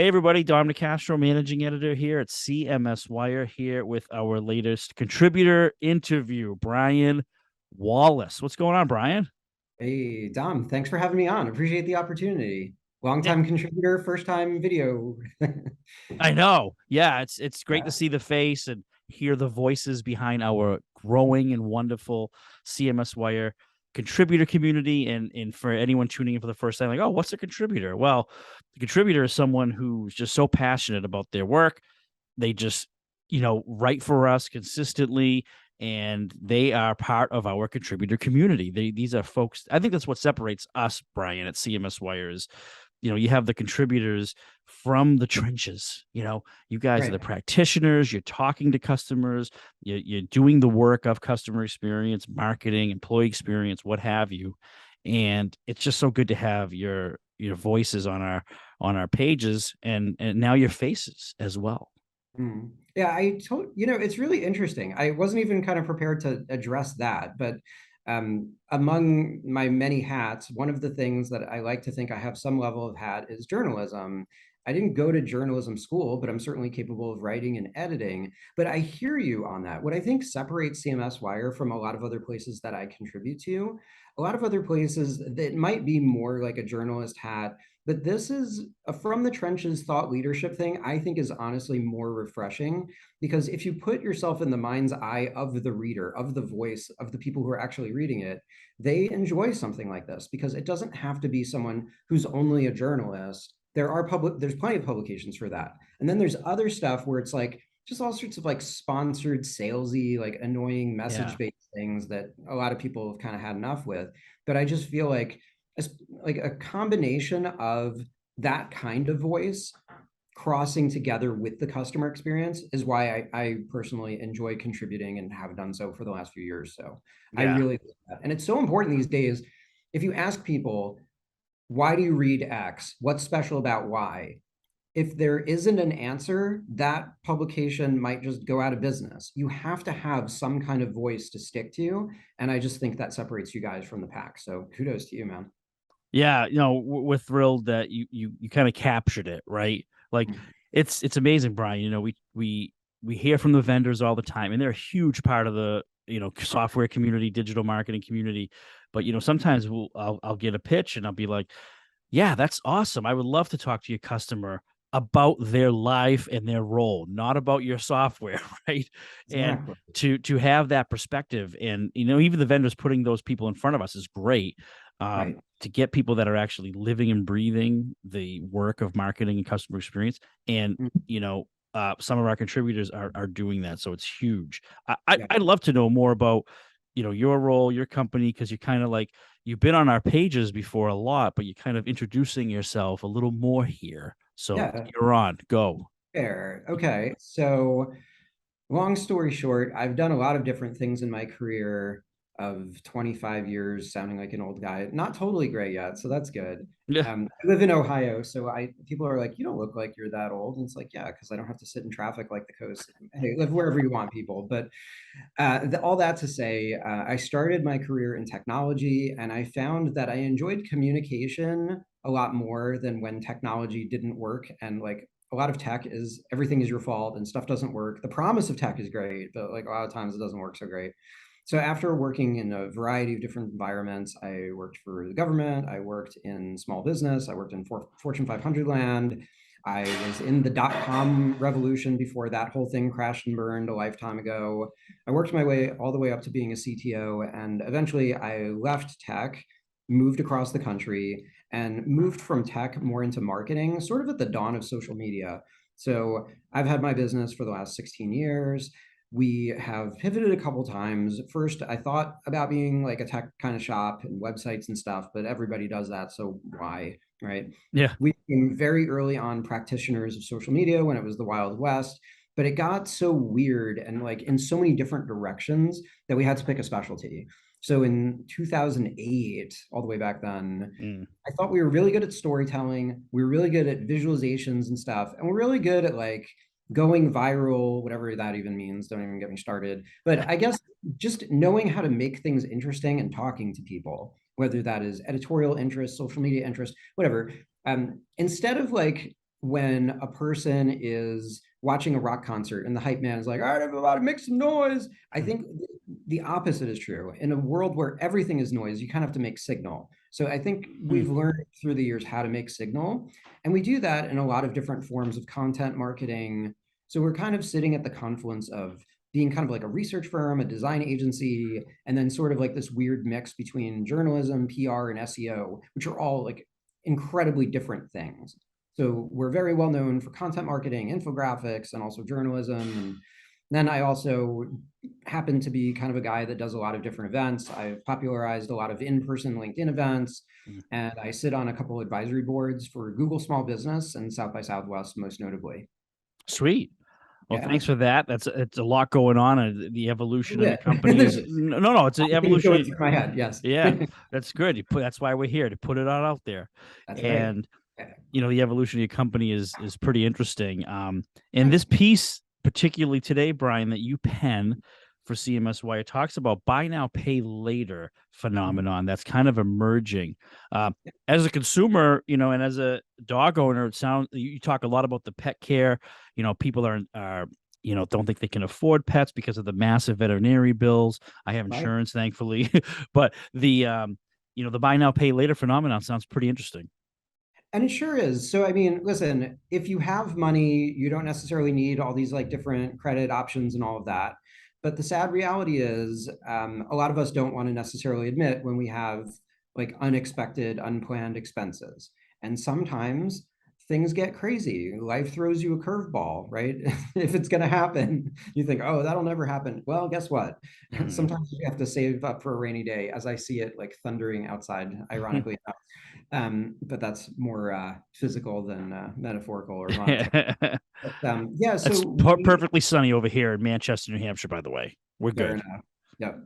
Hey everybody, Dom Nicastro, managing editor here at CMSWire, here with our latest contributor interview, Brian Wallace. What's going on, Brian? Hey, Dom, thanks for having me on. Appreciate the opportunity. Yeah, Longtime contributor, first time video. I know. Yeah, it's great to Yeah, see the face and hear the voices behind our growing and wonderful CMSWire contributor community. And for anyone tuning in for the first time, like, oh, what's a contributor? Well, the contributor is someone who's just so passionate about their work. They just, write for us consistently, and they are part of our contributor community. These are folks. I think that's what separates us, Brian, at CMS Wire is, you have the contributors from the trenches. You guys are the right. practitioners. You're talking to customers. You're doing the work of customer experience, marketing, employee experience, what have you. And it's just so good to have your voices on our pages, and now your faces as well. Yeah, it's really interesting. I wasn't even kind of prepared to address that, but among my many hats, one of the things that I like to think I have some level of hat is journalism. I didn't go to journalism school, but I'm certainly capable of writing and editing. But I hear you on that. What I think separates CMS Wire from a lot of other places that I contribute to, a lot of other places that might be more like a journalist hat, but this is a from the trenches thought leadership thing, I think is honestly more refreshing because if you put yourself in the mind's eye of the reader, of the voice, of the people who are actually reading it, they enjoy something like this because it doesn't have to be someone who's only a journalist. There's plenty of publications for that. And then there's other stuff where it's like just all sorts of like sponsored, salesy, like annoying Yeah. message-based things that a lot of people have kind of had enough with. But I just feel like a combination of that kind of voice crossing together with the customer experience is why I personally enjoy contributing and have done so for the last few years. So I Yeah. really like that. And it's so important these days. If you ask people, why do you read X? What's special about Y? If there isn't an answer, that publication might just go out of business. You have to have some kind of voice to stick to. And I just think that separates you guys from the pack. So kudos to you, man. Yeah, we're thrilled that you kind of captured it, right? Like it's amazing, Brian. We hear from the vendors all the time, and they're a huge part of the, software community, digital marketing community. But sometimes I'll get a pitch and I'll be like, yeah, that's awesome. I would love to talk to your customer about their life and their role, not about your software, right? And Exactly. to have that perspective, and even the vendors putting those people in front of us is great. Right. To get people that are actually living and breathing the work of marketing and customer experience, and some of our contributors are doing that, so it's huge. Yeah. I'd love to know more about your role, your company, because you're kind of like you've been on our pages before a lot, but you're kind of introducing yourself a little more here. So Yeah. you're on. Go. Fair. Okay. So, long story short, I've done a lot of different things in my career of 25 years, sounding like an old guy. Not totally gray yet, so that's good. Yeah. I live in Ohio, so I people are like, "You don't look like you're that old." And it's like, "Yeah, because I don't have to sit in traffic like the coast." Hey, live wherever you want, people. But all that to say, I started my career in technology, and I found that I enjoyed communication a lot more than when technology didn't work. And like a lot of tech is everything is your fault and stuff doesn't work. The promise of tech is great, but like a lot of times it doesn't work so great. So after working in a variety of different environments, I worked for the government, I worked in small business, I worked in Fortune 500 land. I was in the dot-com revolution before that whole thing crashed and burned a lifetime ago. I worked my way all the way up to being a CTO, and eventually I left tech, moved across the country, and moved from tech more into marketing, sort of at the dawn of social media. So I've had my business for the last 16 years. We have pivoted a couple times. First, I thought about being like a tech kind of shop and websites and stuff, but everybody does that, so why, right? Yeah. We became very early on practitioners of social media when it was the Wild West, but it got so weird and like in so many different directions that we had to pick a specialty. So in 2008, all the way back then, Mm. I thought we were really good at storytelling. We were really good at visualizations and stuff. And we're really good at like going viral, whatever that even means. Don't even get me started. But I guess just knowing how to make things interesting and talking to people, whether that is editorial interest, social media interest, whatever. Instead of like when a person is watching a rock concert and the hype man is like, all right, everybody make some noise. I think the opposite is true. In a world where everything is noise, you kind of have to make signal. So I think we've learned through the years how to make signal. And we do that in a lot of different forms of content marketing. So we're kind of sitting at the confluence of being kind of like a research firm, a design agency, and then sort of like this weird mix between journalism, PR, and SEO, which are all like incredibly different things. So we're very well known for content marketing, infographics, and also journalism. And then I also happen to be kind of a guy that does a lot of different events. I've popularized a lot of in-person LinkedIn events, and I sit on a couple advisory boards for Google Small Business and South by Southwest, most notably. Sweet. Well, Yeah. thanks for that. It's a lot going on, and the evolution of Yeah. the company is no, it's an evolution. Going through my head, yes. Yeah, that's good. That's why we're here, to put it all out there. That's right. And the evolution of your company is pretty interesting. And this piece, particularly today, Brian, that you pen for CMSWire, talks about buy now, pay later phenomenon that's kind of emerging. As a consumer, and as a dog owner, you talk a lot about the pet care. People are don't think they can afford pets because of the massive veterinary bills. I have insurance, thankfully, but the buy now, pay later phenomenon sounds pretty interesting. And it sure is. So, I mean, listen, if you have money, you don't necessarily need all these like different credit options and all of that. But the sad reality is, a lot of us don't want to necessarily admit when we have like unexpected, unplanned expenses. And sometimes things get crazy. Life throws you a curveball, right? If it's going to happen, you think, oh, that'll never happen. Well, guess what? Sometimes you have to save up for a rainy day, as I see it like thundering outside, ironically enough. But that's more physical than metaphorical or monetary. But, yeah, so it's perfectly sunny over here in Manchester, New Hampshire, by the way. We're good. Yep.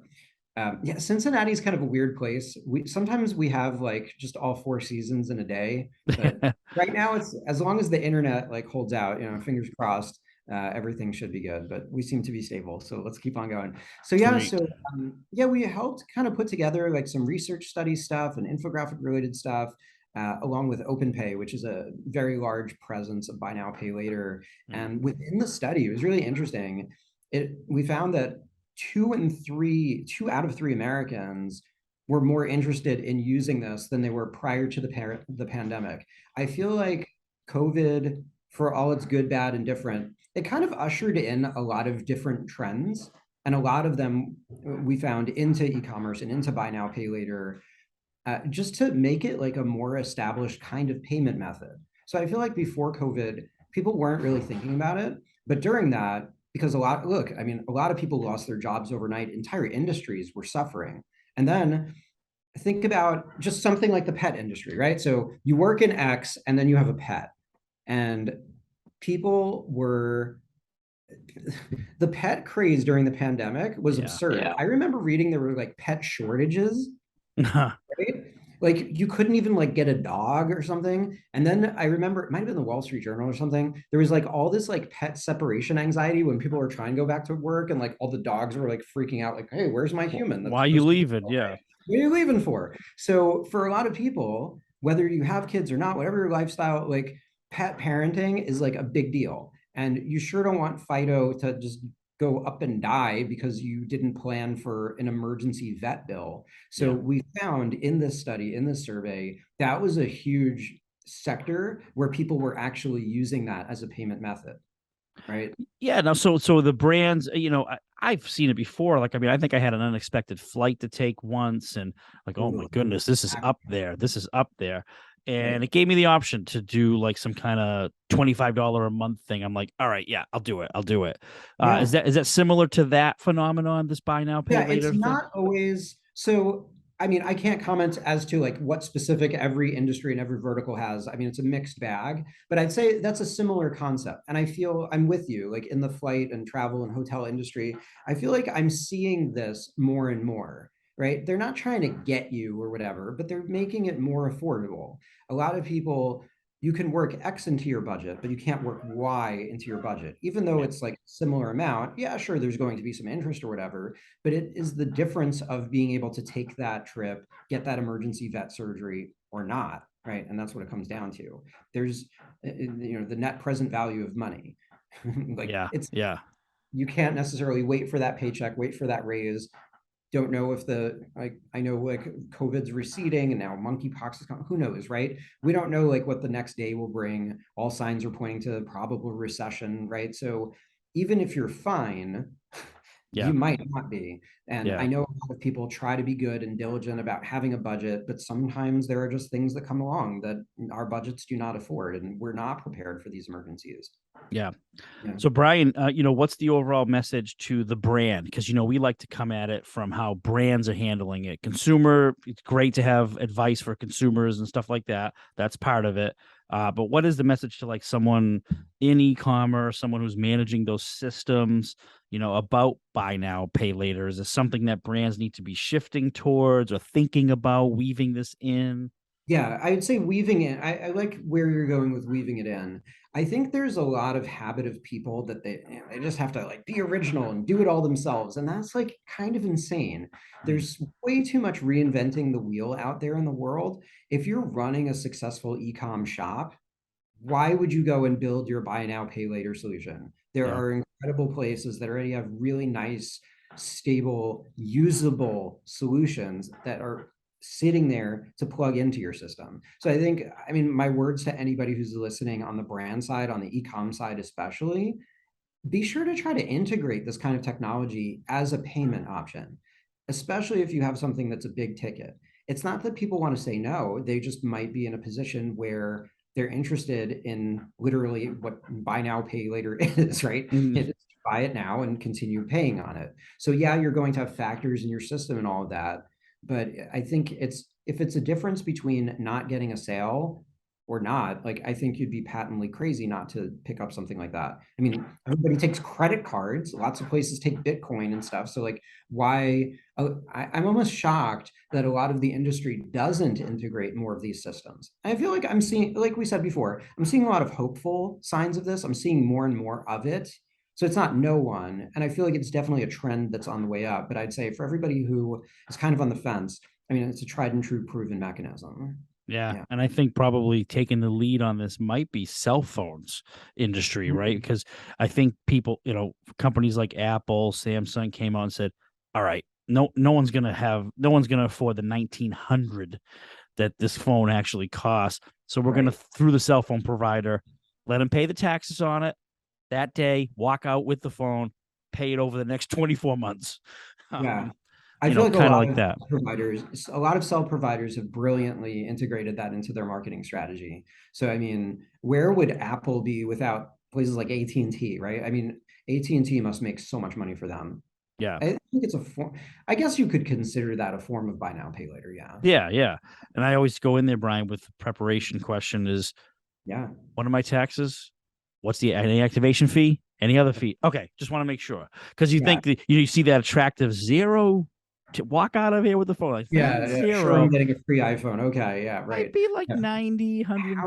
Yeah, Cincinnati's kind of a weird place. Sometimes we have like just all 4 seasons in a day, but right now it's, as long as the internet like holds out, fingers crossed, everything should be good. But we seem to be stable, so let's keep on going. So yeah, we helped kind of put together like some research study stuff and infographic related stuff. Along with OpenPay, which is a very large presence of buy now, pay later. And within the study, it was really interesting. We found that 2 out of 3 Americans were more interested in using this than they were prior to the pandemic. I feel like COVID, for all its good, bad, and different, it kind of ushered in a lot of different trends. And a lot of them we found into e-commerce and into buy now, pay later, just to make it like a more established kind of payment method. So I feel like before COVID, people weren't really thinking about it. But during that, because a lot of people lost their jobs overnight, entire industries were suffering. And then think about just something like the pet industry, right? So you work in X and then you have a pet. And the pet craze during the pandemic was absurd. I remember reading there were like pet shortages. Right? Like you couldn't even like get a dog or something. And then I remember it might have been the Wall Street Journal or something. There was like all this like pet separation anxiety when people were trying to go back to work, and like all the dogs were like freaking out, like, hey, where's my human? Why are you leaving? Yeah. What are you leaving for? So for a lot of people, whether you have kids or not, whatever your lifestyle, like pet parenting is like a big deal. And you sure don't want Fido to just go up and die because you didn't plan for an emergency vet bill. So we found in this study, in this survey, that was a huge sector where people were actually using that as a payment method. Right. Yeah. No. So the brands, I've seen it before. Like, I think I had an unexpected flight to take once, and like, oh my goodness, this is up there. This is up there. And it gave me the option to do like some kind of $25 a month thing. I'm like, all right, yeah, I'll do it. Is that similar to that phenomenon, this buy now, pay later? It's not always. So, I can't comment as to like what specific every industry and every vertical has. It's a mixed bag, but I'd say that's a similar concept. And I feel I'm with you, like in the flight and travel and hotel industry, I feel like I'm seeing this more and more. Right? They're not trying to get you or whatever, but they're making it more affordable. A lot of people, you can work X into your budget, but you can't work Y into your budget, even though it's like a similar amount. Yeah, sure, there's going to be some interest or whatever, but it is the difference of being able to take that trip, get that emergency vet surgery or not. right? And that's what it comes down to. There's, the net present value of money. Like Yeah. it's, Yeah. you can't necessarily wait for that paycheck, wait for that raise. Don't know if I know like COVID's receding and now monkeypox is coming. Who knows, right? We don't know like what the next day will bring. All signs are pointing to probable recession, right? So even if you're fine, Yeah. you might not be. And Yeah. I know a lot of people try to be good and diligent about having a budget, but sometimes there are just things that come along that our budgets do not afford, and we're not prepared for these emergencies. Yeah. Yeah. So Brian, what's the overall message to the brand? Because we like to come at it from how brands are handling it. Consumer, it's great to have advice for consumers and stuff like that. That's part of it. But what is the message to like someone in e-commerce, someone who's managing those systems, about buy now, pay later? Is this something that brands need to be shifting towards or thinking about weaving this in? Yeah, I would say weaving it. I like where you're going with weaving it in. I think there's a lot of habit of people that they just have to like be original and do it all themselves, and that's like kind of insane. Mm. There's way too much reinventing the wheel out there in the world. If you're running a successful e-com shop, why would you go and build your buy now, pay later solution? There Yeah. are incredible places that already have really nice, stable, usable solutions that are sitting there to plug into your system. So I mean, my words to anybody who's listening on the brand side, on the e-com side especially, be sure to try to integrate this kind of technology as a payment option, especially if you have something that's a big ticket. It's not that people want to say no, they just might be in a position where they're interested in literally what buy now, pay later is, right? Mm. It's buy it now and continue paying on it. So yeah, you're going to have factors in your system and all of that. But I think if it's a difference between not getting a sale or not, like I think you'd be patently crazy not to pick up something like that. I mean, everybody takes credit cards. Lots of places take Bitcoin and stuff. So like, why? I'm almost shocked that a lot of the industry doesn't integrate more of these systems. I feel like I'm seeing, like we said before, I'm seeing a lot of hopeful signs of this. I'm seeing more and more of it. So it's not no one, and I feel like it's definitely a trend that's on the way up. But I'd say for everybody who is kind of on the fence, I mean, it's a tried and true proven mechanism. Yeah, Yeah. and I think probably taking the lead on this might be cell phones industry, right? Because I think people, companies like Apple, Samsung came out and said, "All right, no one's gonna afford the 1900 that this phone actually costs. So we're gonna Right. through the cell phone provider, let them pay the taxes on it that day, walk out with the phone, pay it over the next 24 months." Yeah. Um, I feel like kind of like that. a lot of cell providers have brilliantly integrated that into their marketing strategy. So, I mean, where would Apple be without places like AT&T, right? I mean, AT&T must make so much money for them. Yeah. I think it's a form, I guess you could consider that a form of buy now, pay later. Yeah. Yeah, yeah. And I always go in there, Brian, with the preparation question is, Yeah. what are my taxes? What's the any activation fee? Any other fee? Okay, just want to make sure because you Yeah. think you see that attractive zero to walk out of here with the phone like that Yeah. Sure. I'm zero getting a free iPhone. Okay. Yeah. might Right. be like Yeah. 90, How many of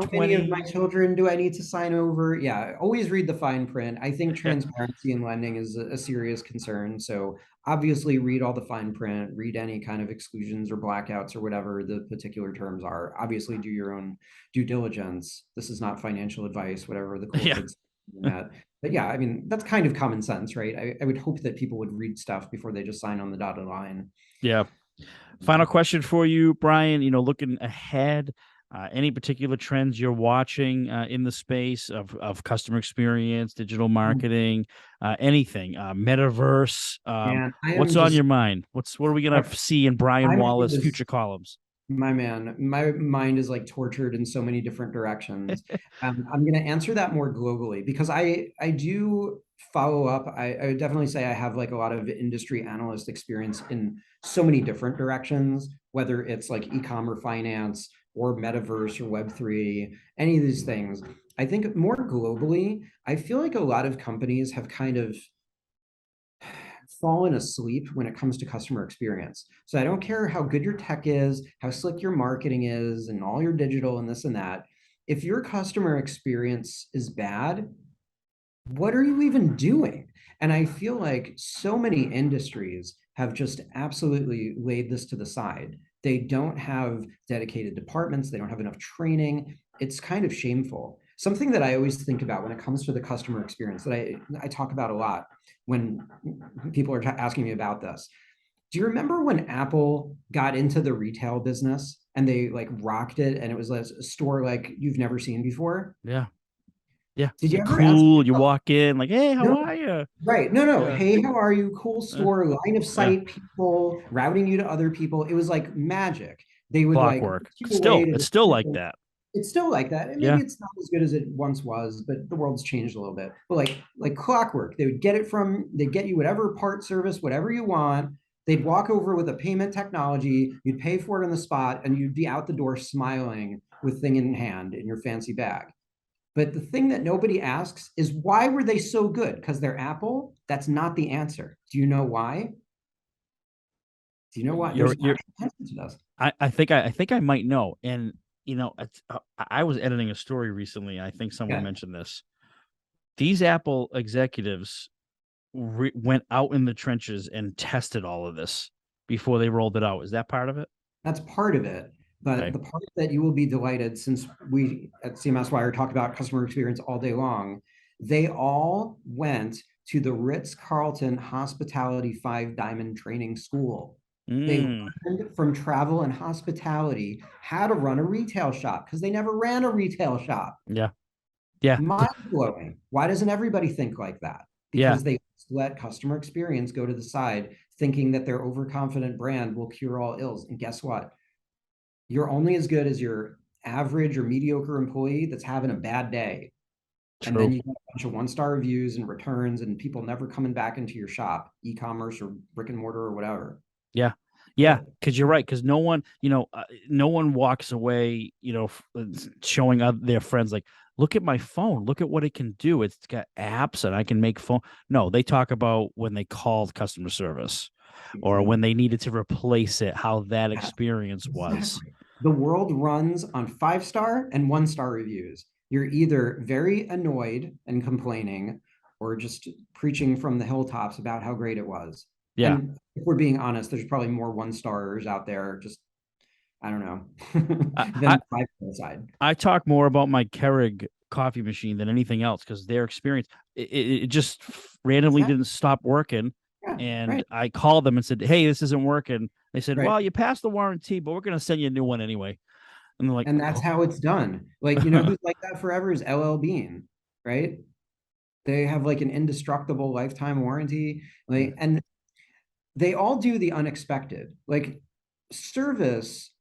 my 120. children do I need to sign over? Yeah, always read the fine print. I think transparency in lending is a serious concern. So obviously read all the fine print, read any kind of exclusions or blackouts or whatever the particular terms are. Obviously do your own due diligence. This is not financial advice, whatever the cool Yeah, kids in that. But yeah, I mean, that's kind of common sense, right? I would hope that people would read stuff before they just sign on the dotted line. yeah. Final question for you, Brian. Looking ahead, any particular trends you're watching in the space of customer experience, digital marketing, anything, metaverse? And I am What's on just your mind? What are we gonna see in Brian my mind Wallace is future columns? My man, my mind is like tortured in so many different directions. I'm going to answer that more globally because I do follow up. I would definitely say I have like a lot of industry analyst experience in so many different directions, whether it's like e-com or finance or metaverse or Web3, any of these things. I think more globally, I feel like a lot of companies have kind of fallen asleep when it comes to customer experience. So I don't care how good your tech is, how slick your marketing is, and all your digital and this and that. If your customer experience is bad, what are you even doing? And I feel like so many industries have just absolutely laid this to the side. They don't have dedicated departments. They don't have enough training. It's kind of shameful. Something that I always think about when it comes to the customer experience that I talk about a lot when people are asking me about this. Do you remember when Apple got into the retail business and they like rocked it and it was like a store like you've never seen before? Yeah. Yeah. Did you You're ever ask cool. You yourself, walk in like, hey, how no, are you? right. No, no. Yeah. Hey, how are you? Cool Uh, store, line of yeah. sight people, routing you to other people. It was like magic. They would like put Clockwork. you away Still, to it's this still like different. that. It's still like that. And maybe Yeah. it's not as good as it once was, but the world's changed a little bit. But like clockwork, they'd get you whatever part service, whatever you want. They'd walk over with a payment technology, you'd pay for it on the spot, and you'd be out the door smiling with thing in hand in your fancy bag. But the thing that nobody asks is why were they so good? Because they're Apple? That's not the answer. Do you know why? Do you know why? There's You're actual answer to this. I think I might know. And I was editing a story recently. I think someone Yeah, mentioned this. These Apple executives went out in the trenches and tested all of this before they rolled it out. Is that part of it? that's part of it. But Okay. the part that you will be delighted, since we at CMSWire talk about customer experience all day long, they all went to the Ritz-Carlton Hospitality Five Diamond Training School. They Mm, learned from travel and hospitality how to run a retail shop because they never ran a retail shop. yeah. Yeah. Mind blowing. Why doesn't everybody think like that? Yeah. Because they let customer experience go to the side, thinking that their overconfident brand will cure all ills. And guess what? You're only as good as your average or mediocre employee that's having a bad day. And then True. you get a bunch of one-star reviews and returns and people never coming back into your shop, e-commerce or brick and mortar or whatever. Yeah. Yeah. Yeah, because you're right. Because no one, no one walks away, showing their friends like, look at my phone, look at what it can do. It's got apps and I can make phone. No, they talk about when they called customer service or when Exactly. they needed to replace it, how that Yeah, experience was. exactly. The world runs on 5-star and 1-star reviews. You're either very annoyed and complaining or just preaching from the hilltops about how great it was. Yeah. And if we're being honest, there's probably more 1-stars out there, just, I don't know, I, than I, the 5-star side. I talk more about my Keurig coffee machine than anything else because their experience it just randomly Exactly. didn't stop working, Yeah, and right, I called them and said, "Hey, this isn't working." They said, right. "Well, you passed the warranty, but we're going to send you a new one anyway." And they're like, And that's "Oh, how it's done. Like, you know who's like that forever is LL Bean, right? They have like an indestructible lifetime warranty. yeah, Like, and they all do the unexpected. Like service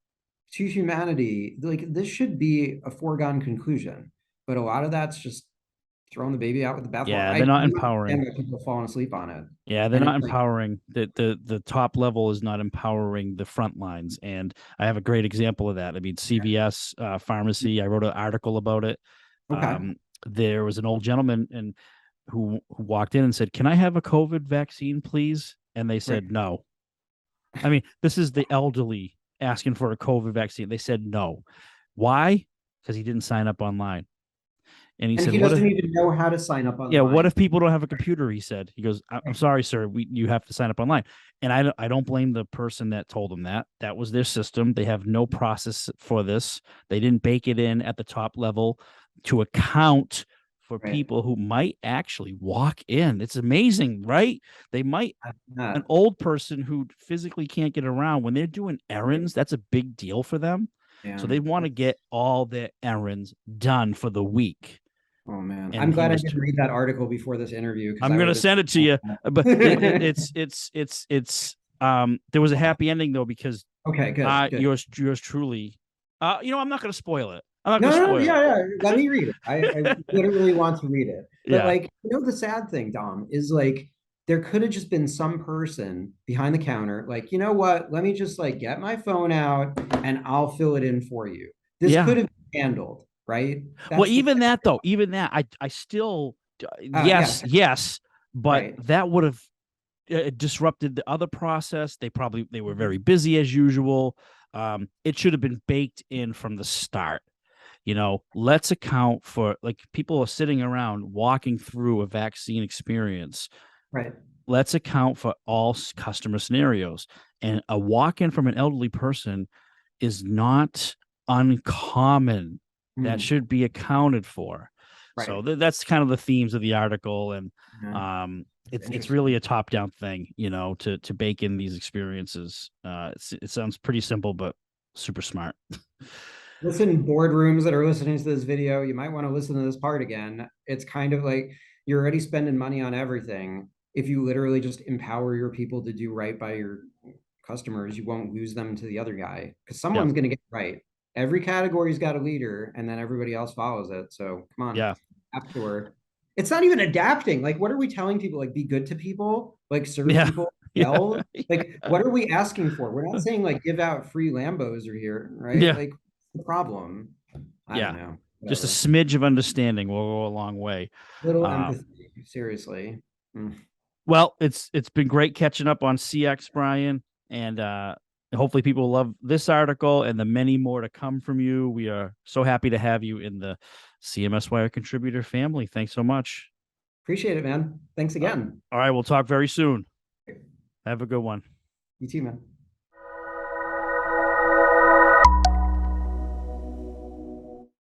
to humanity, like this should be a foregone conclusion. But a lot of that's just throwing the baby out with the bathwater. yeah, I they're not do empowering." understand that people falling asleep on it. Yeah, they're And not it's like, empowering. The top level is not empowering the front lines, and I have a great example of that. I mean, okay, CVS pharmacy. I wrote an article about it. okay, There was an old gentleman and who walked in and said, "Can I have a COVID vaccine, please?" And they right. said no. I mean, this is the elderly asking for a COVID vaccine. They said no. Why? Because he didn't sign up online. And he And said, he "What if doesn't even know how to sign up yeah, what online. if people don't have a computer?" He said. He goes, "I'm Right. sorry, sir. You have to sign up online." And I don't blame the person that told them that. That was their system. They have no process for this. They didn't bake it in at the top level to account for Right. people who might actually walk in. It's amazing, right? They might Uh, an old person who physically can't get around when they're doing right. errands, that's a big deal for them. Yeah. So they want to get all their errands done for the week. Oh man. I'm And he glad I was didn't read that article before this interview because I'm I would gonna have send it to you, but been. it's there was a happy ending though because Okay, good, good. yours truly I'm not gonna spoil it. I'm not No, gonna no, no, spoil yeah, yeah. Let me read it. I it. literally want to read it. But Yeah, like, the sad thing, Dom, is like there could have just been some person behind the counter, like, you know what? Let me just like get my phone out and I'll fill it in for you. This yeah. could have been handled, right? Well, That's the even thing. that though, even that, I still Yeah, yes, but right, that would have disrupted the other process. They were very busy as usual. It should have been baked in from the start. Let's account for like people are sitting around walking through a vaccine experience. right. Let's account for all customer scenarios. and a walk-in from an elderly person is not uncommon. That Mm, should be accounted for. So right. that's kind of the themes of the article, and Yeah. That's it's really interesting. a top-down thing, to bake in these experiences. It sounds pretty simple, but super smart. Listen, boardrooms that are listening to this video, you might want to listen to this part again. It's kind of like you're already spending money on everything. If you literally just empower your people to do right by your customers, you won't lose them to the other guy because Yeah, someone's going to get it right. Every category's got a leader, and then everybody else follows it. So come on, yeah, after. It's not even adapting. Like, what are we telling people? Like, be good to people, like serve yeah, people yeah, well. Like, what are we asking for? We're not saying like give out free Lambos or here, right? yeah, Like, the problem. I don't yeah. know. Just a Whatever. smidge of understanding will go a long way. Little Uh, empathy. Seriously. Mm. well, it's been great catching up on CX, Brian, and hopefully people love this article and the many more to come from you. We are so happy to have you in the CMS Wire contributor family. Thanks so much. Appreciate it, man. Thanks Uh, again. all right, we'll talk very soon. Have a good one. You too, man.